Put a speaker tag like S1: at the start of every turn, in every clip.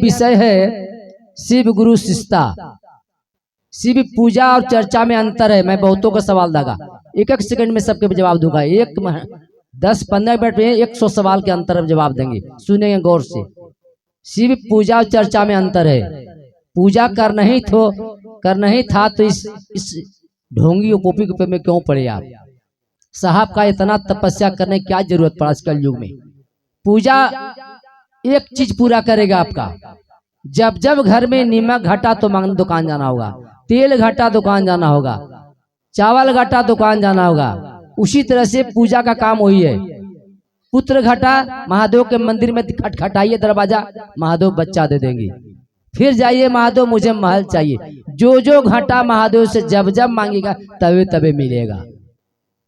S1: विषय है शिव गुरु शिष्टा। शिव पूजा और चर्चा में अंतर है। मैं बहुतों का सवाल दूंगा, एक एक सेकंड में सबके जवाब दूंगा। 10-15 मिनट में 100 सवाल के अंतर जवाब देंगे, सुनेंगे गौर से। शिव पूजा और चर्चा में अंतर है। पूजा करना ही था तो इस ढोंगी और पोपी के में क्यों पड़े आप? साहब का इतना तपस्या करने की क्या जरूरत पड़ा इस कलयुग में? पूजा एक चीज पूरा करेगा आपका। जब जब घर में नमक घटा तो दुकान जाना होगा, तेल घटा दुकान जाना होगा, चावल घटा दुकान जाना होगा। उसी तरह से पूजा का काम वही है। पुत्र घटा महादेव के मंदिर में खटखटाइए दरवाजा, महादेव बच्चा दे देंगे। फिर जाइए महादेव मुझे महल चाहिए। जो जो घटा महादेव से जब जब मांगेगा तबे तबे मिलेगा।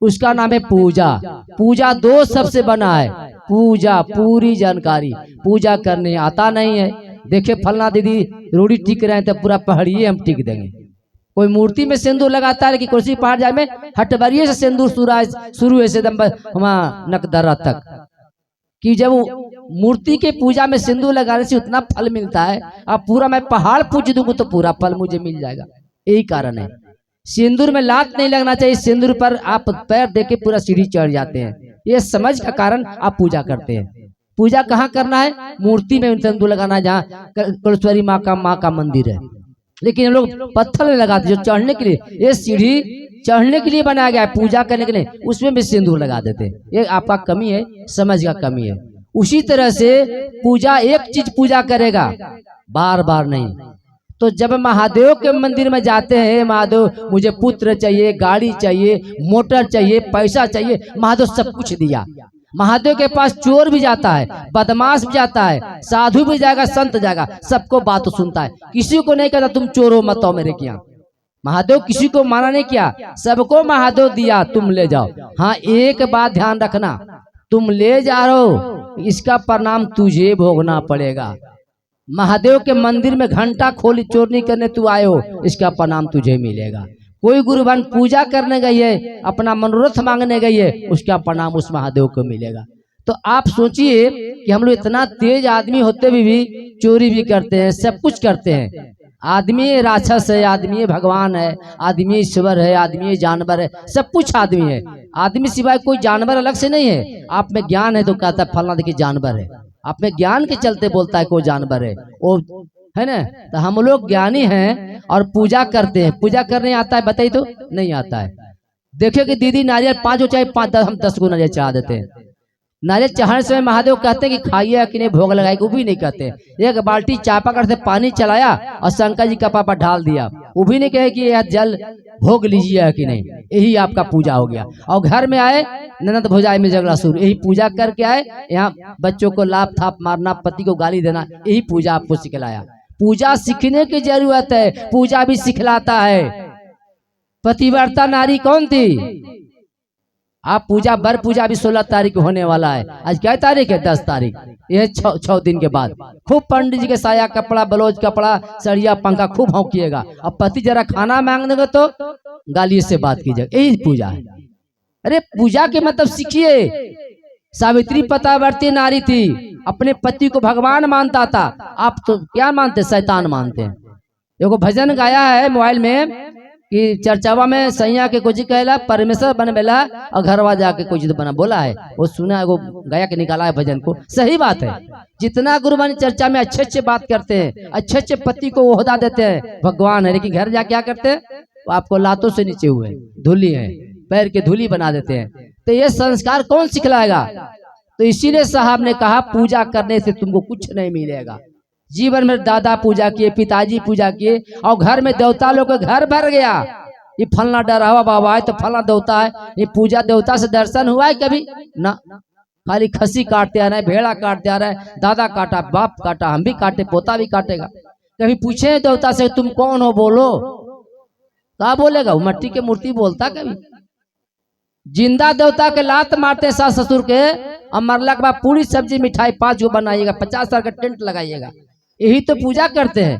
S1: उसका नाम है पूजा। पूजा दो सबसे बना है। पूजा पूरी जानकारी, पूजा करने आता नहीं है। देखे फलना दीदी रोड़ी टिक रहे हैं तो पूरा पहाड़िए हम टिक देंगे। कोई मूर्ति में सिंदूर लगाता है कि कुर्सी पहाड़ जाए में हटबरिये से सिंदूर शुरू ऐसे नकदरा तक कि जब मूर्ति के पूजा में सिंदूर लगाने से उतना फल मिलता है। अब पूरा मैं पहाड़ पूज दूंगा तो पूरा फल मुझे मिल जाएगा। यही कारण है सिंदूर में लात नहीं लगना चाहिए। सिंदूर पर आप पैर देके पूरा सीढ़ी चढ़ जाते हैं। ये समझ का कारण आप पूजा करते हैं। पूजा कहाँ करना है? मूर्ति में सिंदूर लगाना है, जहाँ कलेश्वरी माँ का मंदिर है। लेकिन हम लोग पत्थर में लगाते जो चढ़ने के लिए, ये सीढ़ी चढ़ने के लिए बनाया गया है, पूजा करने के लिए उसमें भी सिंदूर लगा देते हैं। ये आपका कमी है, समझ का कमी है। उसी तरह से पूजा एक चीज पूजा करेगा, बार बार नहीं। तो जब महादेव के मंदिर में जाते हैं, महादेव मुझे पुत्र चाहिए, गाड़ी चाहिए, मोटर चाहिए, पैसा चाहिए, महादेव सब कुछ दिया। महादेव के पास चोर भी जाता है, बदमाश भी जाता है, साधु भी जाएगा, संत जाएगा, सबको बात सुनता है। किसी को नहीं कहता तुम चोर हो मत आओ मेरे क्या। महादेव किसी को माना नहीं किया, सबको महादेव दिया, तुम ले जाओ। हाँ एक बात ध्यान रखना, तुम ले जा रहे हो इसका परिणाम तुझे भोगना पड़ेगा। महादेव के मंदिर में घंटा खोली चोरी करने तू आए हो, इसका परिणाम तुझे मिलेगा। कोई गुरुवान पूजा करने गई है, अपना मनोरथ मांगने गई है, उसका परिणाम उस महादेव को मिलेगा। तो आप सोचिए कि हम लोग इतना तेज आदमी होते भी चोरी भी करते हैं, सब कुछ करते हैं। आदमी राक्षस है, आदमी भगवान है, आदमी ईश्वर है, आदमी जानवर है, सब कुछ आदमी है। आदमी सिवाय कोई जानवर अलग से नहीं है। आप में ज्ञान है तो कहता है फलना देखिए जानवर है, आप में ज्ञान के चलते बोलता है कोई जानवर है, वो है ना। तो हम लोग ज्ञानी हैं और पूजा करते हैं। पूजा करने आता है बताइए तो नहीं आता है। देखिए कि दीदी नारियल 5 हो चाहे 5 हम 10 को नारियल चढ़ा देते हैं। नारियल चढ़ाने से महादेव कहते हैं कि खाइए कि नहीं, भोग लगाए, वो भी नहीं कहते। एक बाल्टी चापाकल से पानी चलाया और शंकर जी का पापा ढाल दिया, वो भी नहीं कहे कि यह जल भोग लीजिए कि नहीं। यही आपका पूजा हो गया। और घर में आए ननद भोजाई में झगड़ा शुरू, यही पूजा करके आए, यहाँ बच्चों को लाभ थाप मारना, पति को गाली देना, यही पूजा आपको सिखलाया। पूजा सीखने की जरूरत है, पूजा भी सिखलाता है। पतिव्रता नारी कौन थी? आप पूजा बर पूजा भी 16 तारीख होने वाला है। आज क्या तारीख है? 10 तारीख। यह 6 दिन के बाद खूब पंडित जी के साया कपड़ा, ब्लाउज कपड़ा, सड़िया पंखा खूब भौंकिएगा। अब पति जरा खाना मांगने को तो गाली से बात कीजिएगा। यही पूजा है। अरे पूजा के मतलब सीखिए। सावित्री पतिव्रती नारी थी, अपने पति को भगवान मानता था। आप तो क्या मानते? शैतान मानते हैं। देखो भजन गाया है मोबाइल में कि चर्चावा में सैया के कुछ कहला परमेश्वर बन बेला और घरवा जाके कुछ बना बोला है। वो सुना है, वो गाया के निकाला है भजन को। सही बात है। जितना गुरुबानी चर्चा में अच्छे अच्छे बात करते हैं, अच्छे अच्छे पति को ओहदा देते हैं, भगवान है, लेकिन घर जा क्या करते हैं? वो आपको लातों से नीचे हुए धूली है, पैर के धूली बना देते हैं। तो ये संस्कार कौन सिखलाएगा? तो इसीलिए साहब ने कहा पूजा करने से तुमको कुछ नहीं मिलेगा। जीवन में दादा पूजा किए, पिताजी पूजा किए, और घर में देवता लोग के घर भर गया। ये फलना डरावा बाबा है तो फलना देवता है। ये पूजा देवता से दर्शन हुआ है कभी ना? खाली खसी काटते आ रहे, भेड़ा काटते आ रहे, दादा काटा, बाप काटा, हम भी काटे, पोता भी काटेगा। कभी पूछे देवता से तुम कौन हो, बोलो, क्या बोलेगा? वो मट्टी के मूर्ति बोलता कभी? जिंदा देवता के लात मारते सास ससुर के, और मरला के बाद पूरी सब्जी मिठाई 5 को बनाइएगा, 50 साल का टेंट लगाइएगा। यही तो पूजा करते हैं।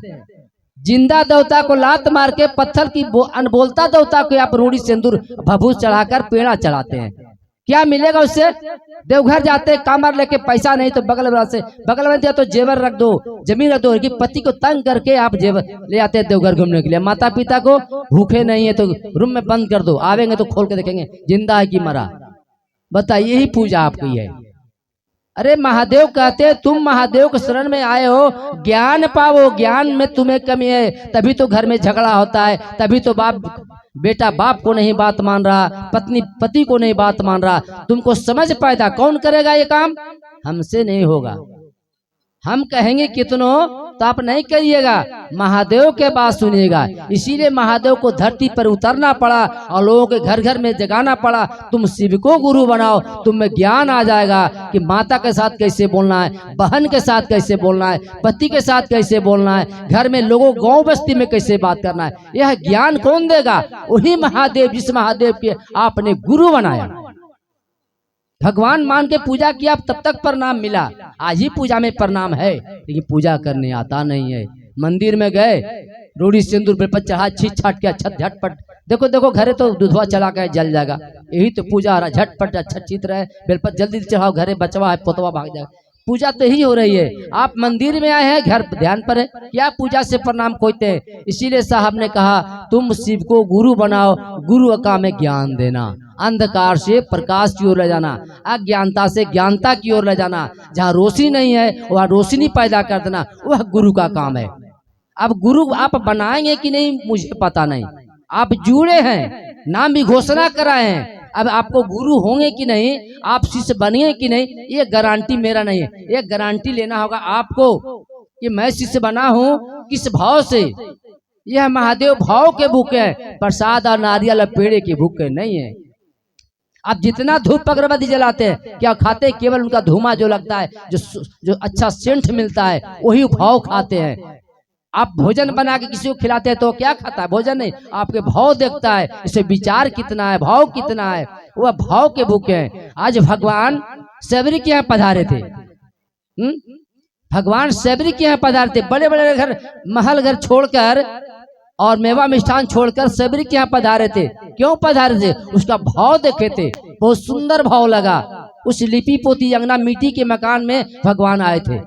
S1: जिंदा देवता को लात मार के, पत्थर की अनबोलता देवता को आप रोड़ी सिंदूर भभूत चढ़ाकर पेड़ा चढ़ाते हैं। क्या मिलेगा उससे? देवघर जाते कामर लेके, पैसा नहीं तो बगल वाला से, बगल में दिया तो जेवर रख दो, जमीन रख दो, कि पति को तंग करके आप जेवर ले आते हैं देवघर घूमने के लिए। माता पिता को भूखे नहीं है तो रूम में बंद कर दो, आवेंगे तो खोल के देखेंगे जिंदा है कि मरा। बताइए, यही पूजा आपकी है। अरे महादेव कहते हैं तुम महादेव के शरण में आए हो, ज्ञान पाओ, ज्ञान में तुम्हें कमी है, तभी तो घर में झगड़ा होता है, तभी तो बेटा बाप को नहीं बात मान रहा, पत्नी पति को नहीं बात मान रहा। तुमको समझ पैदा कौन करेगा ये काम? हमसे नहीं होगा। हम कहेंगे कितनों तो आप नहीं करिएगा, महादेव के बात सुनिएगा। इसीलिए महादेव को धरती पर उतरना पड़ा और लोगों के घर घर में जगाना पड़ा, तुम शिव को गुरु बनाओ, तुम में ज्ञान आ जाएगा कि माता के साथ कैसे बोलना है, बहन के साथ कैसे बोलना है, पति के साथ कैसे बोलना है, घर में लोगों गांव बस्ती में कैसे बात करना है। यह ज्ञान कौन देगा? वही महादेव, जिस महादेव के आपने गुरु बनाया, भगवान मान के पूजा किया, तब तक प्रणाम मिला। आज ही पूजा में प्रणाम है, लेकिन पूजा करने आता नहीं है। मंदिर में गए, रोड़ी सिंदूर बेलपत चढ़ा, छीट छाट के अच्छा झटपट, देखो देखो घरे तो दूधवा चला के जल जाएगा, यही तो पूजा रहा, झटपट अच्छा चित रहे, बेलपत जल्दी चढ़ाओ, घरे बचवा है पोतवा भाग जाए। पूजा तो ही हो रही है। आप मंदिर में आए हैं, घर ध्यान पर है, क्या पूजा से प्रणाम खोते हैं? इसीलिए साहब ने कहा तुम शिव को गुरु बनाओ, गुरु का में ज्ञान देना, अंधकार से प्रकाश की ओर ले जाना, अज्ञानता से ज्ञानता की ओर ले जाना। जहाँ रोशनी नहीं है वहाँ रोशनी पैदा कर देना, वह गुरु का काम है। अब गुरु आप बनाएंगे कि नहीं मुझे पता नहीं, आप जुड़े हैं, नाम भी घोषणा कराए हैं, अब आपको गुरु होंगे कि नहीं, आप शिष्य बनिए कि नहीं, ये गारंटी मेरा नहीं है। ये गारंटी लेना होगा आपको कि मैं शिष्य बना हूँ किस भाव से। यह महादेव भाव के भूखे हैं, प्रसाद और नारियल पेड़े के भूखे नहीं है। आप जितना धूप अगरबत्ती जलाते हैं, क्या खाते हैं? केवल उनका धुआं जो लगता है, जो अच्छा सेंट मिलता है, वही भाव खाते हैं। आप भोजन बना के किसी को खिलाते हैं तो क्या खाता है? भोजन नहीं, आपके भाव देखता है, इसे विचार कितना है, भाव कितना है, वह भाव के भूखे हैं। आज भगवान सबरी के यहाँ पधारे थे, भगवान सबरी के यहाँ पधारे थे, बड़े बड़े घर महल घर छोड़कर और मेवा मिष्ठान छोड़कर सबरी के यहाँ पधारे थे। क्यों पधारे थे? उसका भाव देखे थे, बहुत सुंदर भाव लगा। उस लिपि पोती अंगना मिट्टी के मकान में भगवान आए थे,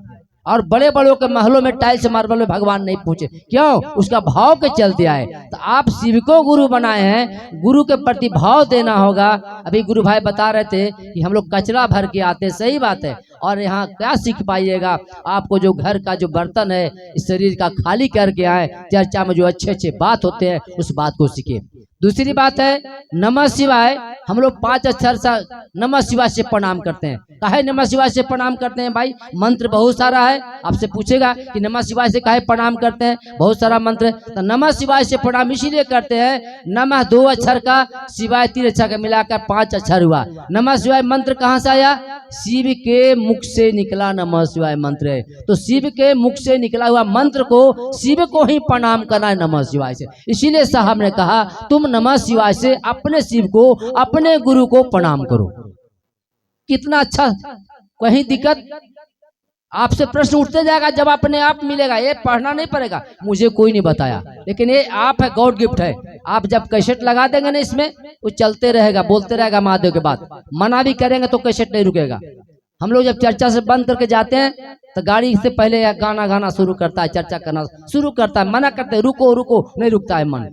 S1: और बड़े बड़ों के महलों में टाइल्स मार्बल में भगवान नहीं पूछे। क्यों? उसका भाव के चलते आए। तो आप शिव को गुरु बनाए हैं, गुरु के प्रति भाव देना होगा। अभी गुरु भाई बता रहे थे कि हम लोग कचरा भर के आते, सही बात है, और यहाँ क्या सीख पाइएगा? आपको जो घर का जो बर्तन है इस शरीर का खाली करके आए, चर्चा में जो अच्छे अच्छे बात होते हैं उस बात को सीखे। दूसरी बात है नमः शिवाय। हम लोग 5 अक्षर से नमः शिवाय से प्रणाम करते हैं। काहे नमः शिवाय से प्रणाम करते हैं भाई? मंत्र बहुत सारा है, आपसे पूछेगा कि नमः शिवाय से काहे प्रणाम करते हैं, बहुत सारा मंत्र है। तो नमः शिवाय से प्रणाम इसीलिए करते हैं, नमः 2 अक्षर का, शिवाय 3 अक्षर का, मिलाकर 5 अक्षर हुआ। नमः शिवाय मंत्र कहाँ से आया? शिव के मुख से निकला नमः शिवाय मंत्र है। तो शिव के मुख से निकला हुआ मंत्र को शिव को ही प्रणाम करना है नमः शिवाय से। इसीलिए साहब ने कहा तुम नमः शिवाय से अपने शिव को, अपने गुरु को प्रणाम करो। कितना अच्छा! कहीं दिक्कत? आपसे प्रश्न उठते जाएगा, जब अपने आप मिलेगा। ये पढ़ना नहीं पड़ेगा, मुझे कोई नहीं बताया, लेकिन ये आप है, गॉड गिफ्ट है। आप जब कैसेट लगा देंगे ना, इसमें वो चलते रहेगा, बोलते रहेगा महादेव के बात। मना भी करेंगे तो कैसेट नहीं रुकेगा। हम लोग जब चर्चा से बंद करके जाते हैं तो गाड़ी से पहले गाना गाना शुरू करता है, चर्चा करना शुरू करता है, मना करते हैं रुको रुको, नहीं रुकता है मन।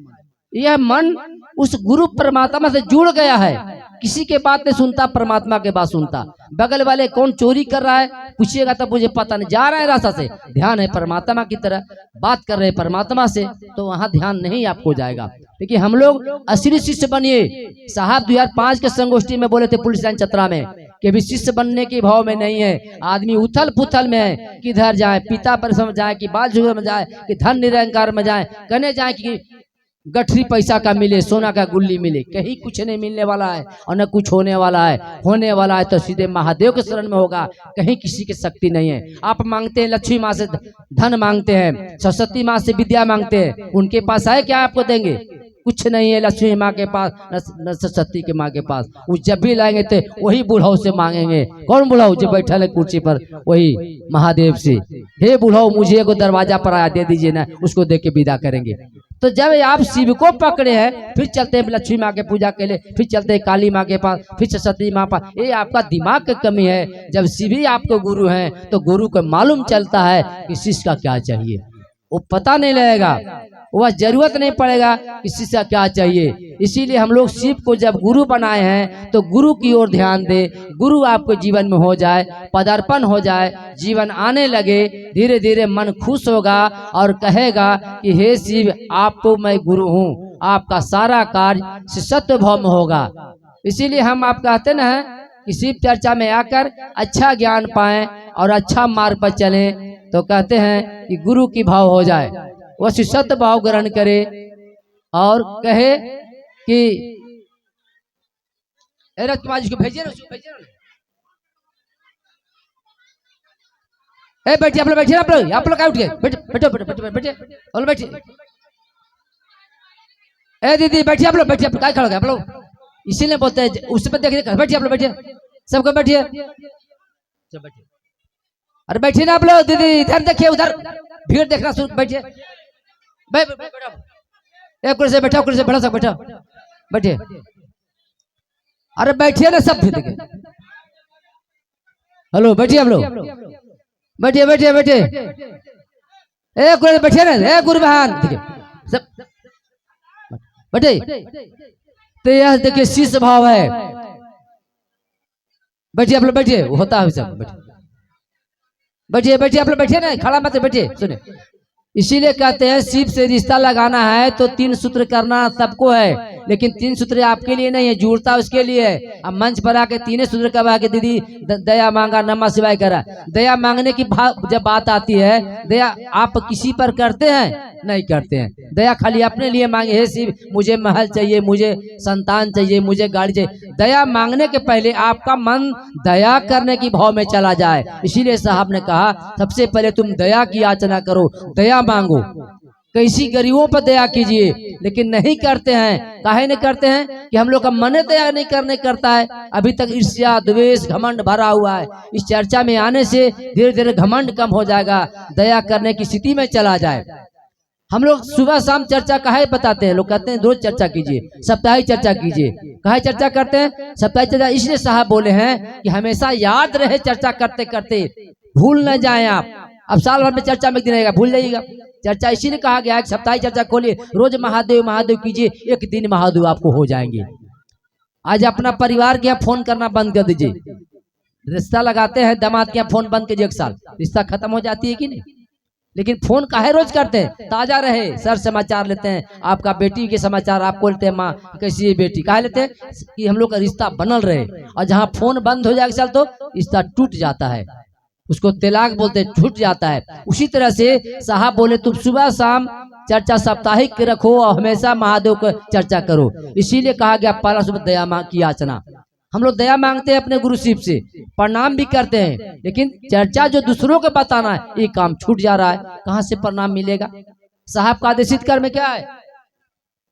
S1: यह मन उस गुरु परमात्मा से जुड़ गया है, किसी के बात नहीं सुनता, परमात्मा के बात सुनता। बगल वाले कौन चोरी कर रहा है पूछिएगा तब मुझे पता नहीं, जा रहा है रास्ता से, ध्यान है परमात्मा की तरह, बात कर रहे हैं परमात्मा से, तो वहाँ ध्यान नहीं आपको जाएगा। लेकिन हम लोग असली शिष्य बनिए। साहब 2005 के संगोष्ठी में बोले थे पुलिस लाइन चतरा में कि अभी शिष्य बनने के भाव में नहीं है, आदमी उथल पुथल में है, किधर जाए, पिता पर में जाए कि बाल झुगे में जाए कि धन निरंकार में जाए, कहने जाए कि गठरी पैसा का मिले, सोना का गुल्ली मिले, कहीं कुछ नहीं मिलने वाला है और न कुछ होने वाला है। होने वाला है तो सीधे महादेव के शरण में होगा, कहीं किसी की शक्ति नहीं है। आप मांगते हैं लक्ष्मी माँ से धन मांगते हैं, सरस्वती माँ से विद्या मांगते हैं, उनके पास है क्या आपको देंगे? कुछ नहीं है लक्ष्मी माँ के पास, न सरस्वती के माँ के पास। वो जब भी लाएंगे तो वही बुढ़ाऊ से मांगेंगे। कौन बुढ़ाऊ? जो बैठा है कुर्सी पर, वही महादेव से। हे बुढ़ाऊ मुझे एगो दरवाजा पर आया दे दीजिए ना, उसको दे के विदा करेंगे। तो जब आप शिव को पकड़े हैं, फिर चलते हैं लक्ष्मी माँ के पूजा के लिए, फिर चलते हैं काली माँ के पास, फिर सरस्वती माँ पास। ये आपका दिमाग की कमी है। जब शिव ही आपको गुरु हैं तो गुरु को मालूम चलता है कि शिष्य का क्या चाहिए। वो पता नहीं लगेगा, वह जरूरत नहीं पड़ेगा कि शिष्य का क्या चाहिए। इसीलिए हम लोग शिव को जब गुरु बनाए हैं तो गुरु की ओर ध्यान दे। गुरु आपके जीवन में हो जाए, पदार्पण हो जाए, जीवन आने लगे, धीरे धीरे मन खुश होगा और कहेगा कि हे शिव, आपको मैं गुरु हूँ, आपका सारा कार्य शिष्यत्व भाव में होगा। इसीलिए हम आप कहते ना कि शिव चर्चा में आकर अच्छा ज्ञान पाएं और अच्छा मार्ग पर चलें, तो कहते हैं कि गुरु की भाव हो जाए, वह शिष्यत्व भाव ग्रहण करे और कहे कि राजकुमार जी को भेजिए ना, ए बैठिए, आप लोग बैठिए, आप लोग क्या उठ गए, बैठो बैठो बैठिए और बैठिए। ए दीदी बैठिए, आप लोग बैठिए, आप क्या खड़े हो गए आप लोग, इसीलिए बोलते हैं उस पर देखिए, बैठिए आप लोग, बैठिए सबको बैठिए, सब बैठिए। अरे बैठिए ना आप लोग, दीदी इधर देखिए, उधर भीड़ देखना शुरू, बैठिए एक कुर्सी से बैठा, कुर्सी से बैठा, सब बैठा, बैठिए। अरे बैठिए ना सब, फिर देखिए, हेलो बैठिए आप लोग, बैठिए बैठिए बैठिए, एक कुर्सी बैठिए ना, एक गुरु बहन देखिए सब बैठे। तो यह देखिए शिष्य भाव है। बैठिए आप लोग, बैठिए, वो होता है सब, बैठिए बैठिए आप लोग, बैठिए ना, खड़ा मत बैठिए, सुने। इसीलिए कहते हैं शिव से रिश्ता लगाना है तो 3 सूत्र करना सबको है, लेकिन 3 सूत्र आपके लिए नहीं है, जुड़ता उसके लिए है। अब मंच पर आके 3 सूत्र कब आके दीदी दया मांगा, नमः शिवाय करा, दया मांगने की जब बात आती है, दया आप किसी पर करते हैं? नहीं करते हैं। दया खाली अपने लिए मांगे, हे शिव मुझे महल चाहिए, मुझे संतान चाहिए, मुझे गाड़ी चाहिए। दया मांगने के पहले आपका मन दया करने की भाव में चला जाए। इसीलिए साहब ने कहा सबसे पहले तुम दया की याचना करो, दया मांगो, कैसी गरीबों पर दया कीजिए, लेकिन नहीं करते हैं। काहे नहीं करते हैं कि हम लोग का मन दया नहीं करने करता है। अभी तक ईर्ष्या द्वेष घमंड भरा हुआ है। इस चर्चा में आने से धीरे धीरे घमंड कम हो जाएगा, दया करने की स्थिति में चला जाए। हम लोग सुबह शाम चर्चा काहे बताते हैं, लोग कहते हैं रोज चर्चा कीजिए, साप्ताहिक चर्चा कीजिए। काहे चर्चा करते हैं? साप्ताहिक चर्चा इसलिए साहब बोले हैं कि हमेशा याद रहे, चर्चा करते करते भूल न जाएं आप। अब साल भर में चर्चा में एक दिन आएगा, भूल जाइएगा। चर्चा इसीलिए कहा गया है कि साप्ताहिक चर्चा खोलिए, रोज महादेव महादेव कीजिए, एक दिन महादेव आपको हो जाएंगे। आज अपना परिवार के यहाँ फोन करना बंद कर दीजिए। रिश्ता लगाते हैं, दामाद के यहाँ फोन बंद कीजिए, 1 साल रिश्ता खत्म हो जाती है कि नहीं? लेकिन फोन काहे रोज करते हैं? ताजा रहे, सर समाचार लेते हैं, आपका बेटी के समाचार आपको लेते हैं, माँ कैसी है बेटी, काहे लेते हैं कि हम लोग का रिश्ता बनल रहे। और जहाँ फोन बंद हो जाएगा तो रिश्ता टूट जाता है, उसको तलाक बोलते हैं, छूट जाता है। उसी तरह से साहब बोले तुम सुबह शाम चर्चा साप्ताहिक रखो और हमेशा महादेव को चर्चा करो। इसीलिए कहा गया पहला सुबह दया मांग की याचना। हम लोग दया मांगते हैं अपने गुरु शिव से, प्रणाम भी करते हैं, लेकिन चर्चा जो दूसरों को बताना है ये काम छूट जा रहा है। कहाँ से प्रणाम मिलेगा? साहब का आदेशित कर्म क्या है?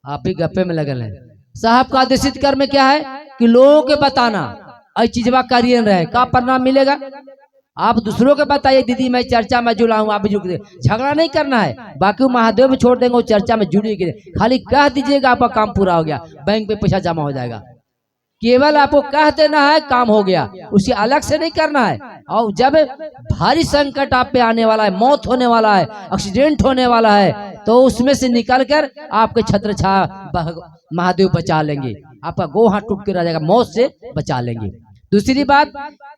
S1: आप भी गप्पे में लगल हैं। साहब का आदेशित कर्म क्या है कि लोगों के बताना, और चीजवा करिए रहे, का प्रणाम मिलेगा? आप दूसरों को बताइए दीदी मैं चर्चा में जुड़ा हूँ, आप भी जुड़, झगड़ा नहीं करना है। बाकी महादेव भी छोड़ देंगे, वो चर्चा में जुड़िए, खाली कह दीजिएगा आपका काम पूरा हो गया, बैंक पे पैसा जमा हो जाएगा। केवल आपको कह देना है, काम हो गया, उसे अलग से नहीं करना है। और जब भारी संकट आप पे आने वाला है, मौत होने वाला है, एक्सीडेंट होने वाला है, तो उसमें से निकलकर आपके छत्र छा महादेव बचा लेंगे, आपका गोड़ हाथ टूट के रह जाएगा, मौत से बचा लेंगे। दूसरी बात,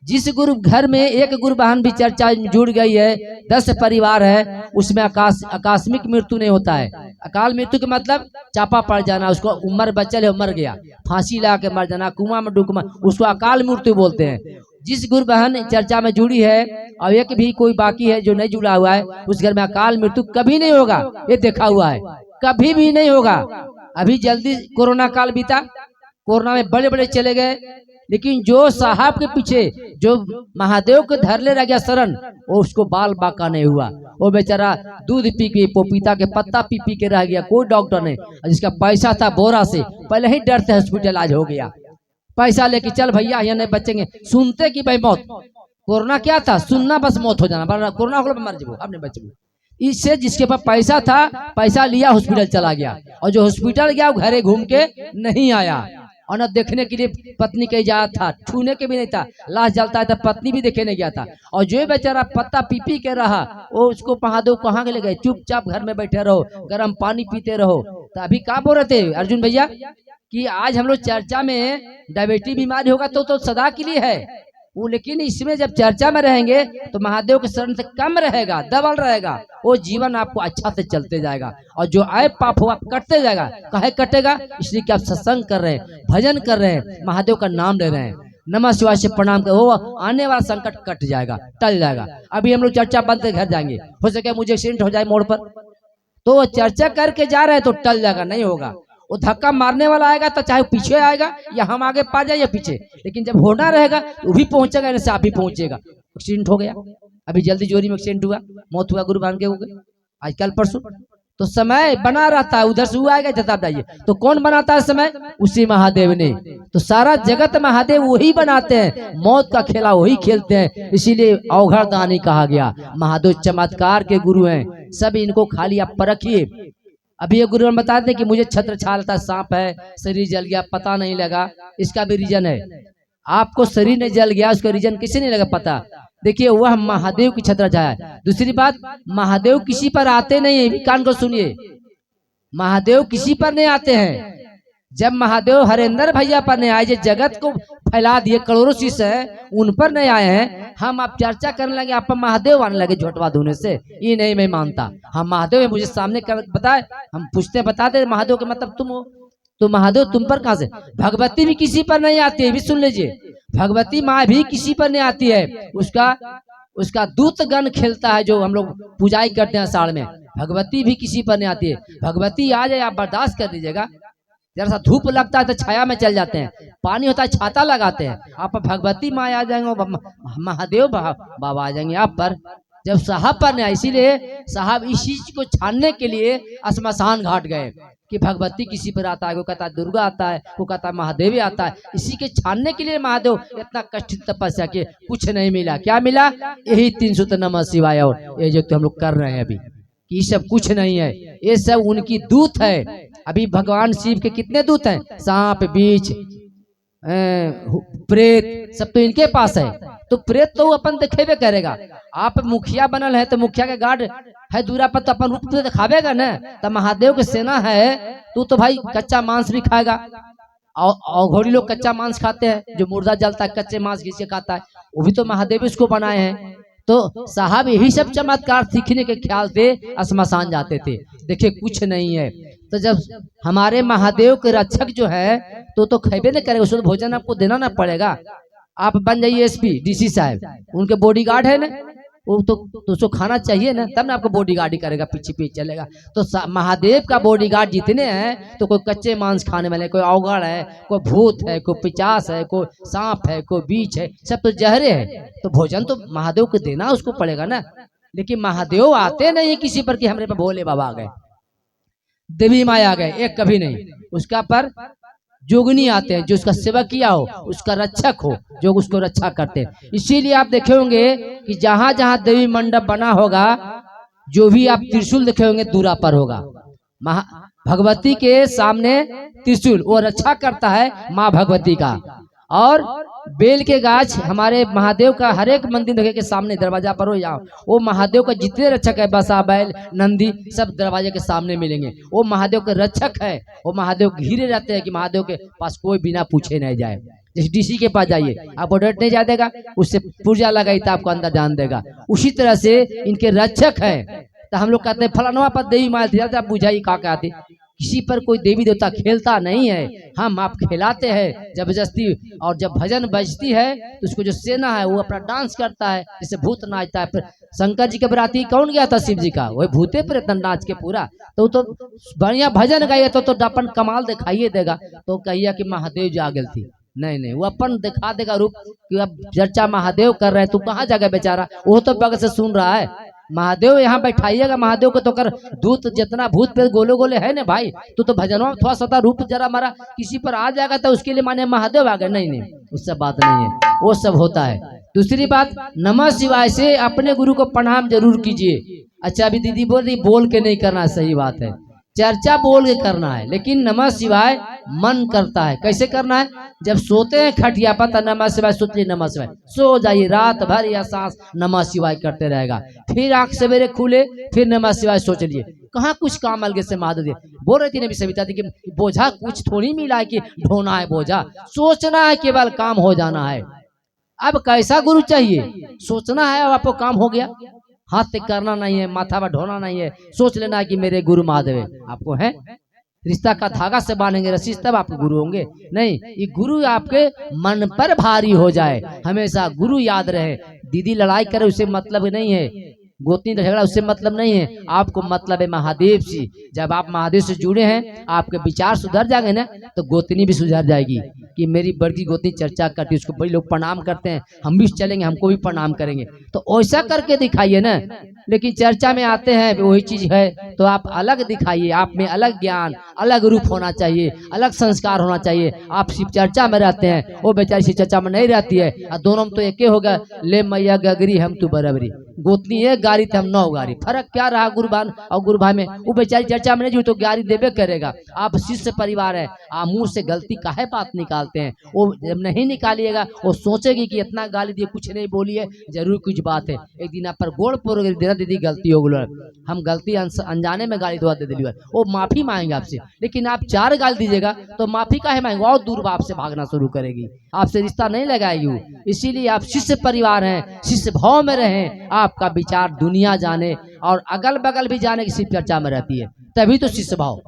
S1: जिस गुरु घर में एक गुरु बहन भी चर्चा जुड़ गई है, 10 परिवार है, उसमें आकस्मिक मृत्यु नहीं होता है। अकाल मृत्यु के मतलब चापा पड़ जाना, उसको उम्र बचल है, मर गया, फांसी ला के मर जाना, कुआं में डूब, उसको अकाल मृत्यु बोलते हैं। जिस गुरु बहन चर्चा में जुड़ी है और एक भी कोई बाकी है जो नहीं जुड़ा हुआ है, उस घर में अकाल मृत्यु कभी नहीं होगा, ये देखा हुआ है, कभी भी नहीं होगा। अभी जल्दी कोरोना काल बीता, कोरोना में बड़े बड़े चले गए, लेकिन जो साहब के पीछे जो महादेव को धर ले रह गया शरण, वो उसको बाल बाका नहीं हुआ। वो बेचारा दूध पी के, पोपीता के पत्ता पी पी के रह गया, कोई डॉक्टर नहीं। जिसका पैसा था बोरा से, पहले ही डर से हॉस्पिटल आज हो गया, पैसा लेके चल भैया यहाँ नहीं बचेंगे। सुनते कि भाई मौत, कोरोना क्या था, सुनना बस मौत हो जाना, कोरोना हो मर जाओ, अब नहीं बचबो। इससे जिसके पास पैसा था, पैसा लिया, हॉस्पिटल चला गया, और जो हॉस्पिटल गया वो घरे घूम के नहीं आया, और न देखने के लिए पत्नी कहीं जाया था, छूने के भी नहीं था, लाश जलता है तो पत्नी भी देखे नहीं गया था। और जो बेचारा पत्ता पी पी के रहा, वो उसको महादेव कहाँ के ले गए, चुपचाप घर में बैठे रहो, गर्म पानी पीते रहो। तो अभी क्या बोल रहे थे अर्जुन भैया कि आज हम लोग चर्चा में डायबिटीज बीमारी होगा तो सदा के लिए है वो, लेकिन इसमें जब चर्चा में रहेंगे तो महादेव के शरण से कम रहेगा, डबल रहेगा, वो जीवन आपको अच्छा से चलते जाएगा, और जो आए पाप हो आप कटते जाएगा। कहे कटेगा? इसलिए कि आप सत्संग कर रहे हैं, भजन कर रहे हैं, महादेव का नाम ले रहे हैं, नमः शिवाय से प्रणाम कर, वो आने वाला संकट कट जाएगा, टल जाएगा। अभी हम लोग चर्चा बंद कर घर जाएंगे, हो सके मुझे एक्सीडेंट हो जाए मोड़ पर, तो वो चर्चा करके जा रहे हैं तो टल जाएगा, नहीं होगा। वो धक्का मारने वाला आएगा तो चाहे पीछे आएगा या हम आगे पा जाए या पीछे, लेकिन जब होना रहेगा वो भी पहुंचेगा, जैसे आप भी पहुंचेगा। एक्सीडेंट हो गया, अभी जल्दी जोरी में एक्सीडेंट हुआ, मौत हुआ, गुरु भान के हो गए आज कल परसों, तो समय बना रहता है, उधर से वो आएगा जब जाइए, तो कौन बनाता है समय? उसी महादेव ने। तो सारा जगत महादेव वही बनाते हैं, मौत का खेला वही खेलते हैं, इसीलिए अवघड़ दानी कहा गया। महादेव चमत्कार के गुरु हैं, सब इनको खाली आप परखिए। अभी ये गुरु बता दें कि मुझे छत्र छाल था, सांप है, शरीर जल गया, पता नहीं लगा, इसका भी रीजन है। आपको शरीर नहीं जल गया, उसका रीजन किसी नहीं लगा पता, देखिए वह महादेव की छत्र छाया है। दूसरी बात, महादेव किसी पर आते नहीं है, कान को सुनिए, महादेव किसी पर नहीं आते हैं। जब महादेव हरेंद्र भैया पर नहीं आए, जो जगत को फैला दिए, करोड़ों शिष्य है, उन पर नहीं आए हैं, हम आप चर्चा करने लगे, आप महादेव आने लगे झोटवा धोने से, ये नहीं मैं मानता। हम महादेव है, मुझे सामने कर बताए, हम पूछते बताते महादेव के मतलब तुम हो, तो महादेव तुम पर कहां से? भगवती भी किसी पर नहीं आती है, भी सुन लीजिए, भगवती माँ भी किसी पर नहीं आती है, उसका दूत गण खेलता है, जो हम लोग पूजाई करते हैं साड़ में, भगवती भी किसी पर नहीं आती है। भगवती आ जाए आप बर्दाश्त कर दीजिएगा, जरा सा धूप लगता है तो छाया में चल जाते हैं, पानी होता है छाता लगाते हैं, आप भगवती माँ आ जाएंगे, महादेव बाबा आ जाएंगे आप पर, जब साहब पर नहीं। इसीलिए साहब इस चीज को छानने के लिए श्मशान घाट गए कि भगवती किसी पर आता है, वो कहता है दुर्गा आता है, वो कहता है महादेव आता है, इसी के छानने के लिए महादेव इतना कष्ट तपस्या किए, कुछ नहीं मिला। क्या मिला? यही 300 नमः शिवाय, और ये जो हम लोग कर रहे हैं अभी, ये सब कुछ नहीं है, ये सब उनकी दूत है। अभी भगवान शिव के कितने दूत हैं? सांप, बीच, प्रेत, सब तो इनके पास है। तो प्रेत तो अपन दिखेबे करेगा, आप मुखिया बनल है तो मुखिया के गार्ड है दूरा पर, तो अपन रूप तो दिखावेगा ना। तो महादेव की सेना है, तो भाई कच्चा मांस भी खाएगा, और घोड़ी लोग कच्चा मांस खाते हैं, जो मुर्दा जलता है कच्चे मांस घिसे खाता है, वो भी तो महादेव इसको बनाए हैं। तो साहब यही सब चमत्कार सीखने के ख्याल से श्मशान जाते थे, देखिए कुछ नहीं है। तो जब हमारे महादेव के रक्षक जो है तो खेबे नहीं करेगा, उसको भोजन आपको देना ना पड़ेगा। आप बन जाइए एसपी, डीसी साहब, उनके बॉडीगार्ड है ना, वो तो उसको खाना चाहिए ना, तब ना आपको बॉडीगार्ड ही करेगा, पीछे पीछे चलेगा। तो महादेव का बॉडीगार्ड जितने हैं, तो कोई कच्चे मांस खाने वाले, कोई अवगढ़ है, कोई भूत है, कोई पिचास है, कोई सांप है, कोई बीच है, सब तो जहरे है। तो भोजन तो महादेव को देना उसको पड़ेगा ना। लेकिन महादेव आते नहीं किसी पर कि हमारे पर भोले बाबा आ गए, देवी माया आ गए, एक कभी नहीं। उसका पर जोगनी आते हैं, जो उसका सेवा किया हो, उसका रक्षक हो, जो उसको रक्षा करते हैं। इसीलिए आप देखे होंगे कि जहां जहां देवी मंडप बना होगा, जो भी आप त्रिशूल देखे होंगे दूरा पर होगा। भगवती के सामने त्रिशूल, वो रक्षा करता है माँ भगवती का। और बेल के गाछ हमारे महादेव का हर एक मंदिर देखे के सामने दरवाजा पर हो जाओ, वो महादेव का जितने रक्षक है, बसा, बैल, नंदी, सब दरवाजे के सामने मिलेंगे। वो महादेव के रक्षक है, वो महादेव घिरे रहते हैं कि महादेव के पास कोई बिना पूछे नहीं जाए। जैसे डीसी के पास जाइए, आप ऑर्डर नहीं जा देगा, उससे पूजा लगाई तो आपको अंदर जान देगा। उसी तरह से इनके रक्षक है। तो हम लोग कहते हैं फलानवा पर देवी माल थी, आप बुझाई का कहते, किसी पर कोई देवी देवता खेलता नहीं है, हम आप खिलाते हैं जबरदस्ती। और जब भजन बजती है तो उसको जो सेना है वो अपना डांस करता है, जैसे भूत नाचता है। फिर शंकर जी के बराती कौन गया था? शिव जी का, वही भूते पर नाच के पूरा। तो बढ़िया भजन गाइए तो अपन कमाल दिखाइए देगा। तो कहिए कि महादेव जागल थी, नहीं, वो अपन दिखा देगा रूप कि अब चर्चा महादेव कर रहे हैं, तू कहाँ जाएगा बेचारा, वो तो बगल से सुन रहा है। महादेव यहाँ बैठाइएगा, महादेव को तो कर दूत जितना भूत पे गोले गोले है ना भाई, तो भजनों में थोड़ा सा रूप जरा हमारा किसी पर आ जाएगा तो उसके लिए माने महादेव आ गए, नहीं, उससे बात नहीं है, वो सब होता है। दूसरी बात, नमः शिवाय से अपने गुरु को प्रणाम जरूर कीजिए। अच्छा, अभी दीदी बोल रही बोल के नहीं करना, सही बात है, चर्चा बोल के करना है, लेकिन नमः शिवाय मन करता है। कैसे करना है? जब सोते हैं खटिया पता नमः शिवाय सोच ली, नमः शिवाय, सो जाइए, रात भर या सांस नमः शिवाय करते रहेगा। फिर आंख सवेरे खुले, फिर नमः शिवाय सोच लिए। कहाँ कुछ काम अलग से महादेव बोल रही थी नबी सविता थी कि बोझा कुछ थोड़ी मिला है कि ढोना है बोझा, सोचना है, केवल काम हो जाना है। अब कैसा गुरु चाहिए? सोचना है और आपको काम हो गया, हाथ से करना नहीं है, माथा पर ढोना नहीं है, सोच लेना है कि मेरे गुरु महादेव है। आपको है रिश्ता का धागा से बांधेंगे रस्सी, तब आप गुरु होंगे। नहीं, ये गुरु आपके मन पर भारी हो जाए, हमेशा गुरु याद रहे। दीदी लड़ाई करे उससे मतलब नहीं है, गोतनी झगड़ा उससे मतलब नहीं है, आपको मतलब है महादेव से। जब आप महादेव से जुड़े हैं, आपके विचार सुधर जाएंगे ना, तो गोतनी भी सुधर जाएगी कि मेरी बड़ी गोतनी चर्चा करती है, उसको बड़ी लोग प्रणाम करते हैं, हम भी चलेंगे, हमको भी प्रणाम करेंगे। तो ऐसा करके दिखाइए ना। लेकिन चर्चा में आते हैं वही चीज है, तो आप अलग दिखाइए, आप में अलग ज्ञान, अलग रूप होना चाहिए, अलग संस्कार होना चाहिए। आप सिर्फ चर्चा में रहते हैं, वो बेचारी सिर्फ चर्चा में नहीं रहती है, और दोनों में तो एक हो गया, ले मैया गगरी हम तू बराबरी, गोतनी एक गाड़ी थे हम 9 गाड़ी, फर्क क्या रहा गुरुबान और गुरु भाई में? वो बेचारी चर्चा में नहीं जुड़ी तो गाड़ी देवे करेगा। आप शिष्य परिवार है, आप मुंह से गलती काहे बात निकालते हैं? वो जब नहीं निकालिएगा, वो सोचेगी कि इतना गाली दिए, कुछ नहीं बोली है, जरूर कुछ बात है। एक दिन आप पर गोड़ पोड़ देना, दीदी गलती हो गई, हम गलती अनजाने में गाली दे दिली, वो माफी मांगेंगे आपसे। लेकिन आप 4 गाली दीजिएगा तो माफी काहे मांगेंगे? और दूर आपसे भागना शुरू करेगी, आपसे रिश्ता नहीं लगाएगी। इसीलिए आप शिष्य परिवार हैं, शिष्य भाव में रहें, आपका विचार दुनिया जाने और अगल बगल भी जाने की सिर्फ चर्चा में रहती है, तभी तो शिष्य भाव।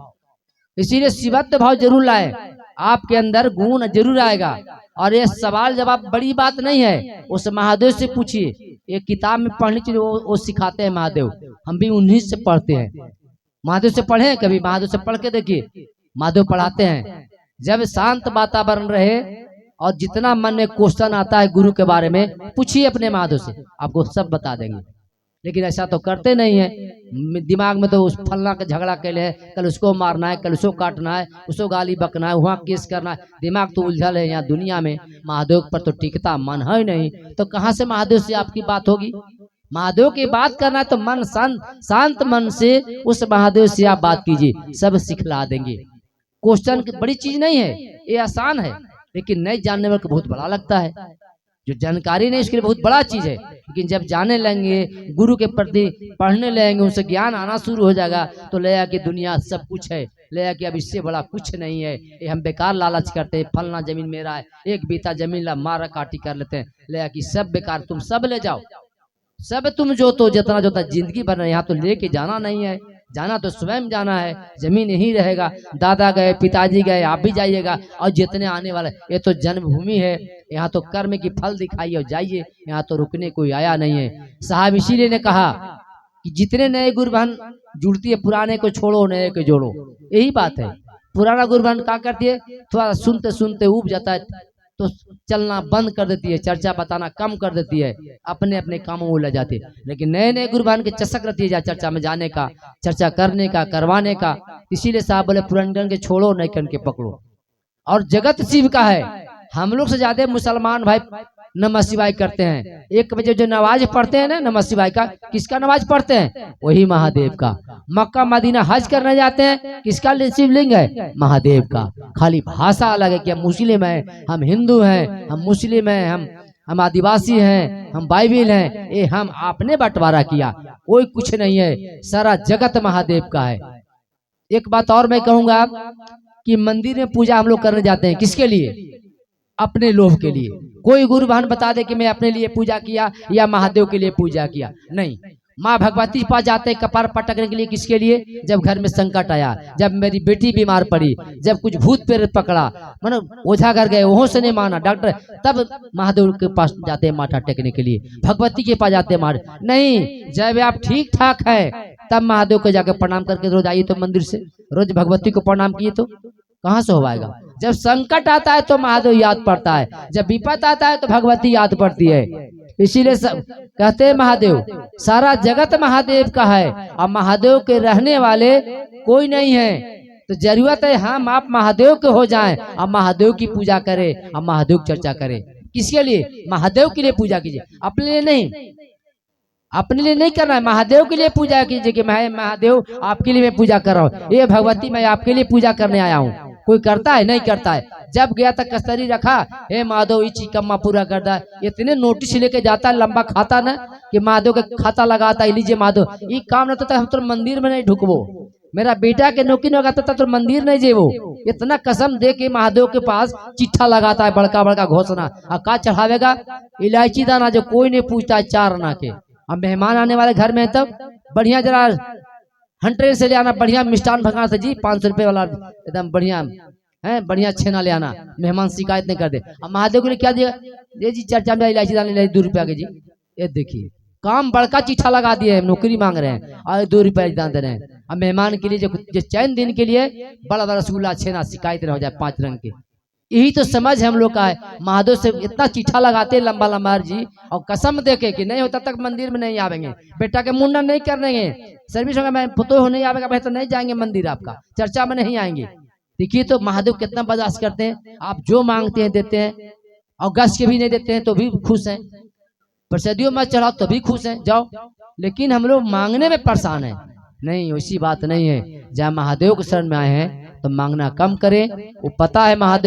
S1: इसीलिए शिवत्व भाव जरूर लाए, आपके अंदर गुण जरूर आएगा। और ये सवाल जवाब बड़ी बात नहीं है, उस महादेव से पूछिए। एक किताब में पढ़नी चाहिए, वो सिखाते हैं महादेव, हम भी उन्हीं से पढ़ते हैं। महादेव से पढ़े कभी? महादेव से पढ़ के देखिए, महादेव पढ़ाते हैं। जब शांत वातावरण रहे और जितना मन में क्वेश्चन आता है गुरु के बारे में, पूछिए अपने महादेव से, आपको सब बता देंगे। लेकिन ऐसा तो करते नहीं है, दिमाग में तो उस फलना का झगड़ा कैले है, कल उसको मारना है, कल उसको काटना है, उसको गाली बकना है, वहाँ केस करना है, दिमाग तो उलझल है यहाँ दुनिया में। महादेव पर तो टिकता मन है नहीं, तो कहाँ से महादेव से आपकी बात होगी? महादेव की बात करना है तो मन शांत मन से उस महादेव से आप बात कीजिए, सब सिखला देंगे। क्वेश्चन बड़ी चीज नहीं है, ये आसान है, लेकिन नहीं जानने वाले को बहुत बड़ा लगता है। जो जानकारी नहीं उसके लिए बहुत बड़ा चीज है, लेकिन जब जाने लगेंगे, गुरु के प्रति पढ़ने लगेंगे, उनसे ज्ञान आना शुरू हो जाएगा, तो ले कि दुनिया सब कुछ है, ले कि अब इससे बड़ा कुछ नहीं है, ये हम बेकार लालच करते हैं, फलना जमीन मेरा है, 1 बीता जमीन ला मारा काटी कर लेते हैं, ले कि सब बेकार, तुम सब ले जाओ, सब तुम जो तो जितना जोता जिंदगी भर, यहाँ तो लेके जाना नहीं है, जाना तो स्वयं जाना है, जमीन यही रहेगा। दादा गए, पिताजी गए, आप भी जाइएगा, और जितने आने वाले, ये तो जन्मभूमि है, यहाँ तो कर्म की फल दिखाइए और जाइए, यहाँ तो रुकने कोई आया नहीं है। साहब इसीलिए ने कहा कि जितने नए गुरुबहन जुड़ती है, पुराने को छोड़ो, नए को जोड़ो, यही बात है। पुराना गुरुबहन क्या करती है, थोड़ा सुनते सुनते उब जाता है तो चलना बंद कर देती है, चर्चा बताना कम कर देती है, अपने अपने कामों में लग जाती है। लेकिन नए नए गुरुबहन के चसक रहती है चर्चा में जाने का, चर्चा करने का, करवाने का। इसीलिए साहब बोले पुराने के छोड़ो, नए के पकड़ो। और जगत शिव का है, हम लोग से ज्यादा मुसलमान भाई नमः शिवाय करते हैं। 1 बजे जो नमाज पढ़ते हैं ना नमः शिवाय का, किसका नमाज पढ़ते हैं? वही महादेव का। मक्का मदीना हज करने जाते हैं, किसका शिवलिंग है? महादेव का। खाली भाषा अलग है कि हम मुस्लिम हैं, हम हिंदू हैं, हम मुस्लिम हैं, हम आदिवासी हैं, हम बाइबिल हैं, ये हम आपने बंटवारा किया, कोई कुछ नहीं है, सारा जगत महादेव का है। एक बात और मैं कहूंगा कि मंदिर में पूजा हम लोग करने जाते हैं, किसके लिए? अपने लोभ के लिए। कोई गुरु बहन बता दे कि मैं अपने लिए पूजा किया या महादेव के लिए पूजा किया, नहीं। माँ भगवती के पास जाते हैं कपार पटकने के लिए, किसके लिए? जब घर में संकट आया, जब मेरी बेटी बीमार पड़ी, जब कुछ भूत प्रेत पकड़ा, मतलब ओझा घर गए, वहों से नहीं माना डॉक्टर, तब महादेव के पास जाते हैं माथा टेकने के लिए, भगवती के पास जाते हैं महादेव। नहीं, जब आप ठीक ठाक है तब महादेव को जाकर प्रणाम करके रोज आइए तो मंदिर से, रोज भगवती को प्रणाम किए तो कहाँ से हो पाएगा? जब संकट आता है तो महादेव याद पड़ता है, जब विपत आता है तो भगवती याद पड़ती है। इसीलिए सब कहते हैं महादेव, सारा जगत महादेव का है, और महादेव के रहने वाले कोई नहीं है। तो जरूरत है हम आप महादेव के हो जाएं और महादेव की पूजा करें और महादेव की चर्चा करें, किसके लिए? महादेव के लिए पूजा कीजिए, अपने लिए नहीं। अपने लिए नहीं करना है, महादेव के लिए पूजा कीजिए कि मैं महादेव आपके लिए मैं पूजा कर रहा हूँ, ये भगवती मैं आपके लिए पूजा करने आया हूँ। कोई करता है? नहीं करता है। जब गया तक कस्तरी रखा, हे महादेव ये चिकम्मा पूरा कर दा, इतने नोटिस लेके जाता है, लंबा खाता ना कि महादेव के खाता लगाता है, लीजिए महादेव ये काम न तो हम तो मंदिर में नहीं ढुकबो, मेरा बेटा के नौकरी न लगाता तो मंदिर नहीं जेबो। इतना कसम दे के महादेव के पास चिट्ठा लगाता है, बड़का बड़का घोषणा। और का चढ़ावेगा? इलायची दाना, जो कोई नहीं पूछता है, 4 आना के। अब मेहमान आने वाले घर में तब बढ़िया जरा हंट्रेन से ले आना, बढ़िया मिष्ठान भगवान से जी 500 रुपये वाला एकदम बढ़िया है, बढ़िया छेना ले आना, मेहमान शिकायत नहीं कर दे। अब महादेव के लिए क्या दिया? ये जी चर्चा में इलायची दाना ले 2 रुपया के जी। ये देखिए काम बड़का चिट्ठा लगा दिए, नौकरी मांग रहे हैं और 2 रुपया दान दे रहे हैं। अब मेहमान के लिए जो चैन दिन के लिए बड़ा बड़ा रसगुल्ला छेना शिकायत हो जाए 5 रंग के। यही तो समझ हम लोग का है। महादेव से इतना चिट्ठा लगाते लंबा लंबा जी, और कसम देके कि नहीं होता तक मंदिर में नहीं आवेंगे, बेटा के मुंडन नहीं करनेंगे, सर्विस होगा मैं पुतो हो नहीं आवेगा भाई तो नहीं जाएंगे मंदिर, आपका चर्चा में नहीं आएंगे। देखिए तो महादेव कितना बर्दाश्त करते हैं, आप जो मांगते हैं देते हैं, और गस के भी नहीं देते हैं तो भी खुश हैं, प्रसादियों में चढ़ाओ तो भी खुश हैं, जाओ। लेकिन हम लोग मांगने में परेशान है। नहीं, वैसी बात नहीं है। जहाँ महादेव के शरण में आए हैं तो मांगना कम करें, वो पता है महादेव